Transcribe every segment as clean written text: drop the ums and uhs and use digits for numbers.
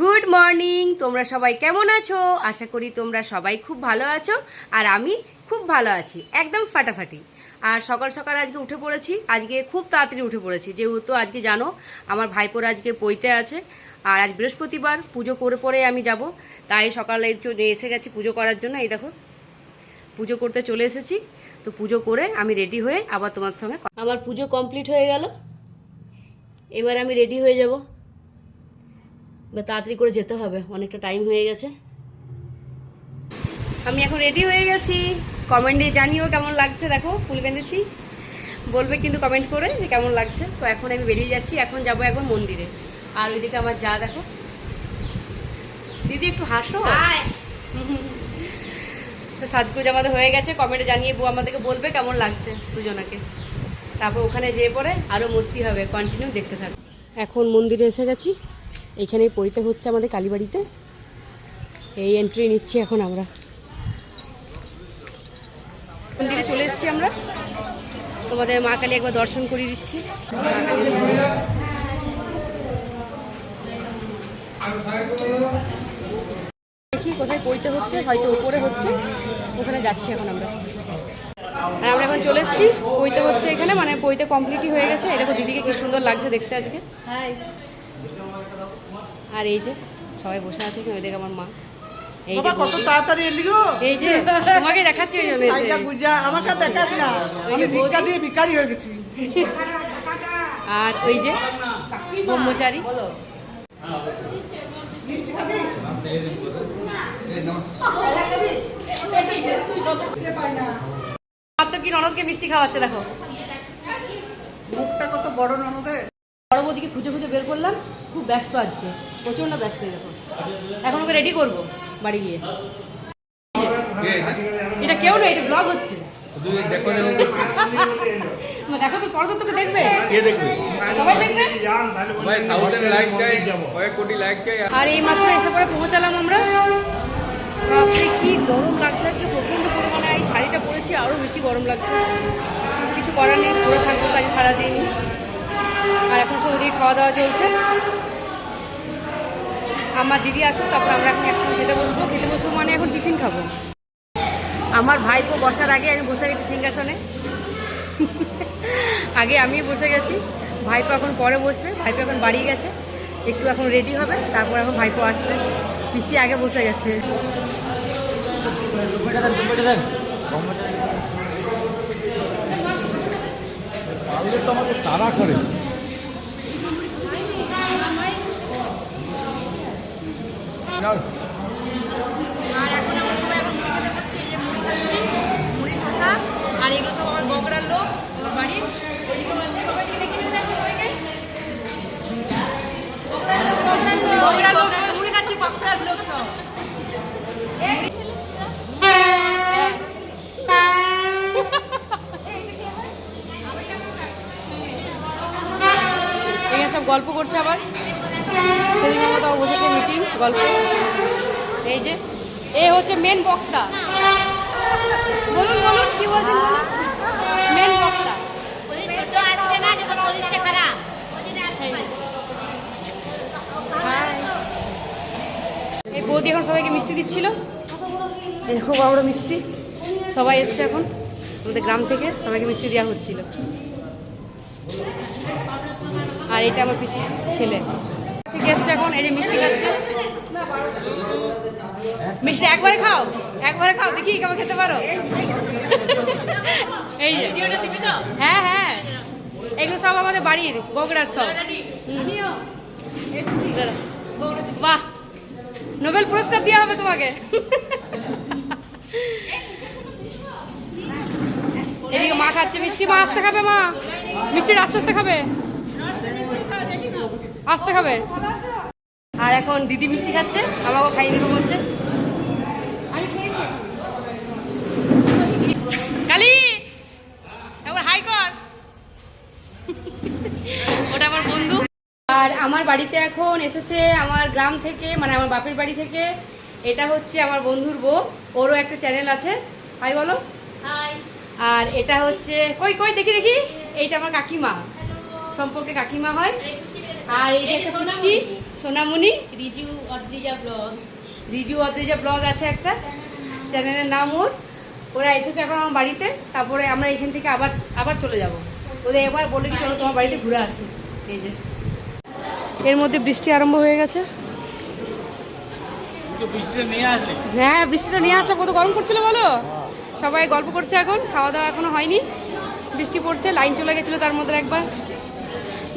Good morning. তোমরা সবাই কেমন আছো? আশা করি তোমরা সবাই খুব ভালো আছো আর আমি খুব ভালো আছি, একদম ফাটাফাটি। আর সকাল সকাল আজকে উঠে পড়েছি, আজকে খুব তাড়াতাড়ি উঠে পড়েছি, যেহেতু আজকে জানো আমার ভাইপোর আজকে পৈতে আছে আর আজ বৃহস্পতিবার, পুজো করে পরে আমি যাব। তাই সকালে এসে গেছি পুজো করার জন্য। এই দেখো পুজো করতে চলে এসেছি। তো পুজো করে আমি রেডি হয়ে আবার তোমার সঙ্গে, আমার পুজো কমপ্লিট হয়ে গেল, এবার আমি রেডি হয়ে যাব। তাড়াতাড়ি করে যেতে হবে, অনেকটা টাইম হয়ে গেছে। আমি এখন রেডি হয়ে গেছি। কমেন্টে জানিও কেমন লাগছে। দেখো ফুল বেঁধেছি, বলবে কিন্তু কমেন্ট করে যে কেমন লাগছে। তো এখন আমি বেরিয়ে যাচ্ছি, এখন যাব এখন মন্দিরে। আর ওইদিকে আমার যা দেখো, দিদি একটু হাসো। তো সাজগুজ আমাদের হয়ে গেছে, কমেন্টে জানিয়ে আমাদেরকে বলবে কেমন লাগছে দুজনাকে। তারপর ওখানে যেয়ে পরে আরও মস্তি হবে, কন্টিনিউ দেখতে থাকো। এখন মন্দিরে এসে গেছি, এইখানেই পৈতে হচ্ছে আমাদের কালীবাড়িতে। এই এন্ট্রি নিচ্ছি এখন আমরা, মন্দিরে চলে এসেছি আমরা। তোমাদের মা কালী একবার দর্শন করিয়ে দিচ্ছি। দেখি কোথায় পৈতে হচ্ছে, হয়তো উপরে হচ্ছে, ওখানে যাচ্ছি এখন আমরা। আর আমরা এখন চলে এসেছি, পৈতে হচ্ছে এখানে, মানে পৈতে কমপ্লিটই হয়ে গেছে। এই দেখো দিদিকে কি সুন্দর লাগছে দেখতে আজকে। আর এই যে সবাই বসে আছে, ওই দেখে আমার মা। এই যে কত তাড়াতাড়ি এলি গো। এই যে তোমাকে দেখাচ্ছি, ওই জন্য আইজা বুঝা আমাকে দেখাস না, আমি ভিক্ষা দিয়ে ভিখারি হয়ে গেছি। আর ওই যে ব্রহ্মচারী। তো কি ননদকে মিষ্টি খাওয়াচ্ছে দেখো, মুখটা কত বড় ননদে। বড় বৌদিকে খুঁজে খুঁজে বের করলাম, খুব ব্যস্ত আজকে, প্রচন্ড ব্যস্ত। দেখো এখন ওকে রেডি করবো বাড়ি গিয়ে। এটা কেউ না, এটা ব্লগ হচ্ছে। দেখো তো পরে তোকে দেখবে, সবাই দেখবে। আর এই মাত্র এসে পরে পৌঁছালাম আমরা। বাপরে কি গরম লাগছে আজকে, প্রচন্ড পরিমাণে। এই শাড়িটা পরেছি, আরও বেশি গরম লাগছে। কিছু করার নেই, পরে থাকবো কাজে সারাদিন। আর এখন সব ওদিকে খাওয়া দাওয়া চলছে। আমার দিদি আসুক, তারপর আমরা এখন একসঙ্গে খেতে বসবো। খেতে বসবো মানে এখন টিফিন খাবো। আমার ভাইপো বসার আগে আমি বসে গেছি সিংহাসনে। আগে আমি বসে গেছি, ভাইপো এখন পরে বসবে। ভাইপো এখন বাড়ি গেছে, একটু এখন রেডি হবে, তারপর এখন ভাইপো আসবে। পিসি আগে বসে গেছে। তোমাকে তাড়া করে আর এখন আমরা সবাই এখন মুড়ি খেতে বসছি। এই যে মুড়ি খাচ্ছি, মুড়ি শসা। আর এগুলো সব আমার বগড়ার লোক, আমার বাড়ির ওইদিকেও আছে। সবাইকে দেখে নিয়ে দেখো, সবাইকে বগড়ার লোক মুড়ি খাচ্ছি, পাপড়ার লোক সব। এখানে সব গল্প করছে আবার, সেদিনের মতো বসেছে মিটিং, গল্প। এই যে এ হচ্ছে মেন বক্তা। বলুন বলুন কি বলছেন, মেন বক্তা। এই বৌদি এখন সবাইকে মিষ্টি দিচ্ছিল। দেখো বড় বড় মিষ্টি, সবাই এসছে এখন আমাদের গ্রাম থেকে, সবাইকে মিষ্টি দেওয়া হচ্ছিল। আর এটা আমার পিসির ছেলে ঠিক এসছে এখন, এই যে মিষ্টি খাচ্ছে। মিষ্টি একবারে খাও, একবারে খাও, দেখি কেমন খেতে পারো। এই যে হ্যাঁ হ্যাঁ, এগুলো সব আমাদের বাড়ির বগুড়ার সব। বাহ, নোবেল পুরস্কার দেওয়া হবে তোমাকে। এদিকে মা খাচ্ছে মিষ্টি। মা আস্তে খাবে, মা মিষ্টির আস্তে আস্তে খাবে, আস্তে খাবে। আর এখন দিদি মিষ্টি খাচ্ছে, আমাকেও খাইয়ে দেবো বলছে। আমি খেয়েছি। কালি একবার হাই কর। ওটা আমার বন্ধু। আর আমার বাড়িতে এখন এসেছে আমার গ্রাম থেকে, মানে আমার বাপের বাড়ি থেকে। এটা হচ্ছে আমার বন্ধুর বউ, ওরও একটা চ্যানেল আছে। হাই বলো। হাই। আর এটা হচ্ছে কই কই দেখি দেখি, এইটা আমার কাকিমা। সম্পর্কে কাকিমা হয়। আর এই যে একটা পুচকি সোনামণি, রিজু অদ্রিজা ব্লগ। রিজু অদ্রিজা ব্লগ আছে একটা চ্যানেলের নাম ওর। ওরা এসেছে এখন আমার বাড়িতে, তারপরে আমরা এখান থেকে আবার চলে যাব। ওদের একবার বলে কি চলো তোমার বাড়িতে ঘুরে আসি। এই যে এর মধ্যে বৃষ্টি আরম্ভ হয়ে গেছে। হ্যাঁ, বৃষ্টিটা নিয়ে আসা, কত গরম করছিল বলো। সবাই গল্প করছে এখন, খাওয়া দাওয়া এখনো হয়নি, বৃষ্টি পড়ছে, লাইন চলে গেছিলো তার মধ্যে একবার।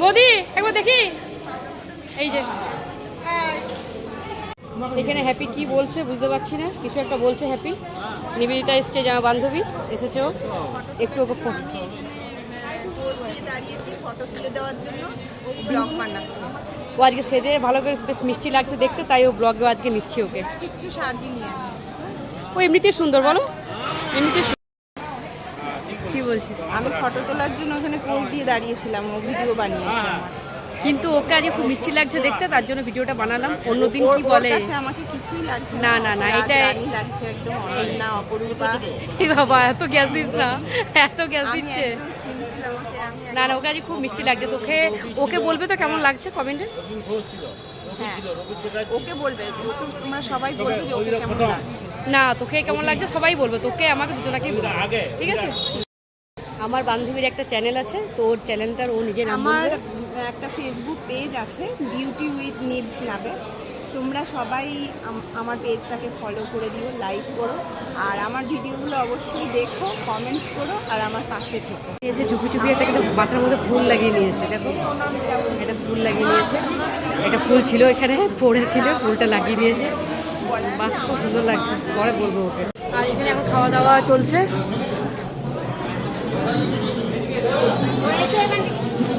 বৌদি একবার দেখি, এই যে এখানে হ্যাপি কি বলছে বুঝতে পারছি না, কিছু একটা বলছে হ্যাপি। নিবেদিতা এসছে, আমার বান্ধবী এসেছে, ও একটু ওকে ফোন দাঁড়িয়েছি ফটো তুলে দেওয়ার জন্য, ও ব্লগ বানাচ্ছে। ও আজকে সেজে ভালো করে বেশ মিষ্টি লাগছে দেখতে, তাই ও ব্লগে আজকে নিচ্ছি ওকে। কিচ্ছু সাজিনি আমি। ও এমনিতে সুন্দর বলো, এমনিতে কি বলছিস? আমি ফটো তোলার জন্য ওখানে পোজ দিয়ে দাঁড়িয়েছিলাম, ও ভিডিও বানিয়েছে। কিন্তু ওকে আজকে খুব মিষ্টি লাগছে দেখতে, তার জন্য ভিডিওটা বানালাম। অন্যদিন ওর কি বলে কাছে আমাকে কিছুই লাগছে না, না, না, এটা রাজরানী লাগছে, একদম অনন্যা, অপরূপা। এই বাবা এত গ্যাস দিস না, এত গ্যাস আমি দিচ্ছে। একদম simple, আমি না না, ওকে আজ খুব মিষ্টি লাগছে। তোকে ওকে বলবে তো কেমন লাগছে কমেন্টে। হ্যাঁ, ওকে বলবে, তোমরা সবাই বলবে যে ওকে কেমন লাগছে। না, তোকে কেমন লাগছে সবাই বলবে, তোকে আমাকে দুজনাকেই বলবে, ঠিক আছে? আমার বান্ধবীর একটা চ্যানেল আছে, তো ওর চ্যানেলটার ও নিজে নাম আমার বলবে। একটা ফেসবুক পেজ আছে বিউটি উইথ নিডস নামে, তোমরা সবাই আমার পেজটাকে ফলো করে দিও, লাইক করো, আর আমার ভিডিওগুলো অবশ্যই দেখো, কমেন্টস করো, আর আমার পাশে থেকো। এসে চুপি চুপি একটা কিন্তু মাথার মধ্যে ফুল লাগিয়ে নিয়েছে, দেখো এটা ফুল লাগিয়ে নিয়েছে। এটা ফুল ছিল এখানে, পড়েছিল, ফুলটা লাগিয়ে দিয়েছে। বাহ, খুব সুন্দর লাগছে, পরে বলবো ওকে। আর এখানে এখন খাওয়া দাওয়া চলছে।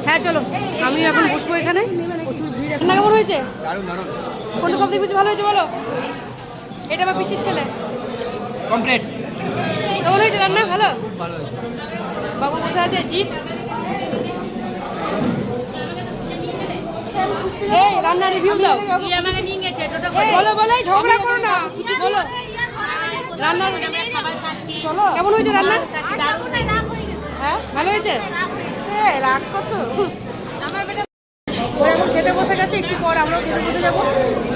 হ্যাঁ চলো, আমি এখন বসবো এখানে, প্রচুর ভিড়। রান্না কেমন হয়েছে? কোনটা সব থেকে বেশি ভালো হয়েছে বলো? এটা আমার পিসির ছেলে। কমপ্লিট। কেমন হয়েছে রান্না? ভালো, বাবু বসে আছে, জিৎ। এই রান্না রিভিউ দাও। আমাকে নিয়ে গেছে টোটো বলো বলো, এই ঝগড়া করো না, বলো রান্নার চলো কেমন হয়েছে রান্না? হ্যাঁ ভালো হয়েছে। রাগ কত, ওরা এখন খেতে বসে গেছে, একটু পর আমরাও খেতে বসে যাবো।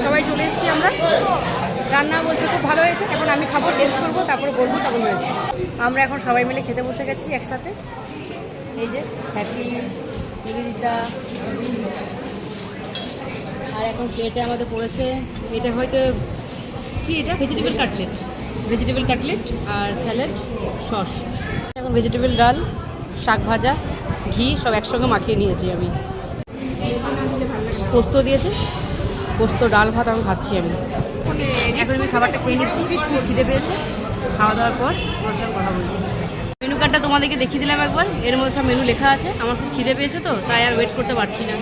সবাই চলে এসেছি আমরা। রান্না বলছে খুব ভালো হয়েছে, এখন আমি খাবো, টেস্ট করবো, তারপরে বলবো কেমন হয়েছে। আমরা এখন সবাই মিলে খেতে বসে গেছি একসাথে। এই যে হ্যাপি, নিবেদিতা, আর এখন প্লেটে আমাদের পড়েছে, এটা হয়তো কি, এটা ভেজিটেবল কাটলেট আর স্যালাড, সস। এখন ভেজিটেবল ডাল, শাক ভাজা, ঘি সব একসঙ্গে মাখিয়ে নিয়েছি আমি। পোস্ত দিয়েছে, পোস্ত ডাল ভাত এখন খাচ্ছি আমি। এখন আমি খাবারটা খেয়ে নিচ্ছি, খুব খিদে পেয়েছে। খাওয়া দাওয়ার পর আমার সঙ্গে কথা বলছি। মেনু কার্ডটা তোমাদেরকে দেখিয়ে দিলাম একবার, এর মধ্যে সব মেনু লেখা আছে। আমার খুব খিদে পেয়েছে তো, তাই আর ওয়েট করতে পারছি না।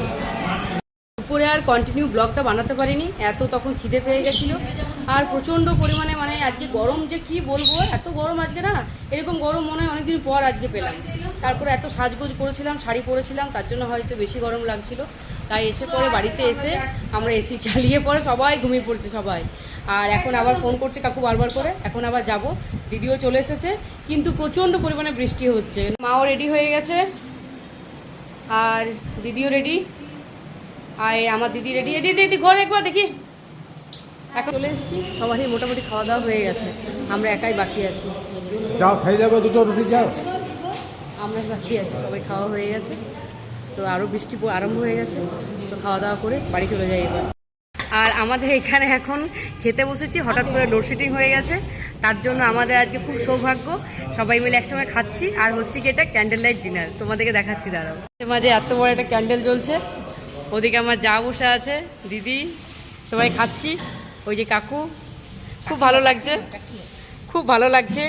দুপুরে আর কন্টিনিউ ব্লগটা বানাতে পারিনি, এত তখন খিদে পেয়ে গেছিলো। আর প্রচণ্ড পরিমাণে মানে আজকে গরম যে কি বলবো, এত গরম আজকে না, এরকম গরম মনে হয় অনেকদিন পর আজকে পেলাম। তারপরে এত সাজগোজ করেছিলাম, শাড়ি পরেছিলাম, তার জন্য হয়তো বেশি গরম লাগছিল। তাই এসে পরে বাড়িতে এসে আমরা এসি চালিয়ে পরে সবাই ঘুমিয়ে পড়ছে সবাই। আর এখন আবার ফোন করছে কাকু বারবার করে, এখন আবার যাব। দিদিও চলে এসেছে, কিন্তু প্রচণ্ড পরিমাণে বৃষ্টি হচ্ছে। মাও রেডি হয়ে গেছে, আর দিদিও রেডি, আর আমার দিদি রেডি। দিদি ঘরে একবার দেখি। এখন চলে এসেছি, সবারই মোটামুটি খাওয়া দাওয়া হয়ে গেছে, আমরা একাই বাকি আছি। যাও খাই যাবো, দুটো রুটি যাও। আমরা বাকি আছি, সবাই খাওয়া হয়ে গেছে। তো আরও বৃষ্টি আরম্ভ হয়ে গেছে, তো খাওয়া দাওয়া করে বাড়ি চলে যাই এবার। আর আমাদের এখানে এখন খেতে বসেছি, হঠাৎ করে লোডশেডিং হয়ে গেছে, তার জন্য আমাদের আজকে খুব সৌভাগ্য, সবাই মিলে একসঙ্গে খাচ্ছি। আর হচ্ছে কি, এটা ক্যান্ডেল লাইট ডিনার, তোমাদেরকে দেখাচ্ছি দাঁড়াও। মাঝে এত বড় একটা ক্যান্ডেল জ্বলছে, ওদিকে আমার যা বসে আছে, দিদি, সবাই খাচ্ছি। ওই যে কাকু, খুব ভালো লাগছে, খুব ভালো লাগছে।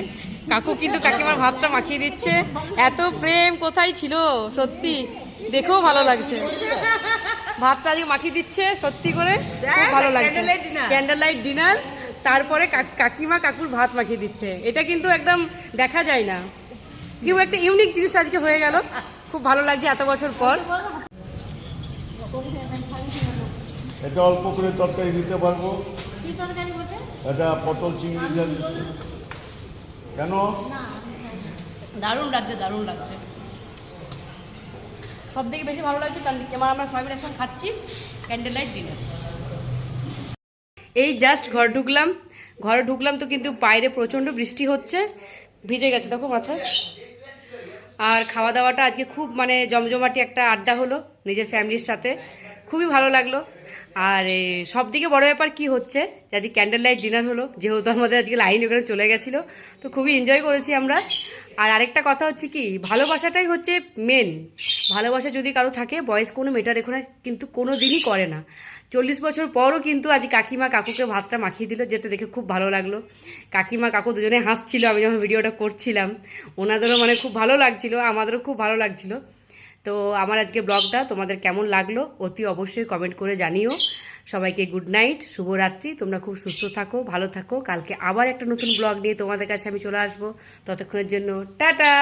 কাকু কিন্তু কাকিমার ভাতটা মাখিয়ে দিচ্ছে, এত প্রেম কোথায় ছিল সত্যি, দেখেও ভালো লাগছে। ভাতটা আজকে মাখিয়ে দিচ্ছে সত্যি করে, খুব ভালো লাগছে। ক্যান্ডেল লাইট ডিনার, তারপরে কাকিমা কাকুর ভাত মাখিয়ে দিচ্ছে, এটা কিন্তু একদম দেখা যায় না। কেউ একটা ইউনিক জিনিস আজকে হয়ে গেল, খুব ভালো লাগছে এত বছর পর। এটা অল্প করে তরকারি দিতে পারবো। এটা পটল চিংড়ি জাল। কেন? দারুণ লাগছে, দারুণ লাগছে। সব থেকে বেশি ভালো লাগছে কারণ আমরা সবাই মিলে এখন খাচ্ছি ক্যান্ডেল লাইট ডিনার। এই জাস্ট ঘরে ঢুকলাম তো কিন্তু বাইরে প্রচণ্ড বৃষ্টি হচ্ছে, ভিজে গেছে দেখো মাথায়। আর খাওয়া দাওয়াটা আজকে খুব মানে জমজমাটি একটা আড্ডা হলো নিজের ফ্যামিলির সাথে, খুবই ভালো লাগলো। আর সব থেকে বড়ো ব্যাপার কি হচ্ছে যে আজকে ক্যান্ডেল লাইট ডিনার হলো, যেহেতু আমাদের আজকে লাইন ওখানে চলে গেছিলো, তো খুবই এনজয় করেছি আমরা। আর আরেকটা কথা হচ্ছে কি, ভালোবাসাটাই হচ্ছে মেন। ভালোবাসা যদি কারো থাকে বয়স কোনো মেটার এখানে কিন্তু কোনো দিনই করে না। 40 বছর পরও কিন্তু আজ কাকিমা কাকুকে ভাতটা মাখিয়ে দিল, যেটা দেখে খুব ভালো লাগলো। কাকিমা কাকু দুজনে হাসছিল আমি যখন ভিডিওটা করছিলাম, ওনাদেরও মানে খুব ভালো লাগছিল, আমাদেরও খুব ভালো লাগছিল। তো আমার আজকে ব্লগটা তোমাদের কেমন লাগলো অতি অবশ্যই কমেন্ট করে জানিও। সবাইকে গুড নাইট, শুভরাত্রি, তোমরা খুব সুস্থ থাকো, ভালো থাকো। কালকে আবার একটা নতুন ব্লগ নিয়ে তোমাদের কাছে আমি চলে আসবো, ততক্ষণের জন্য টাটা।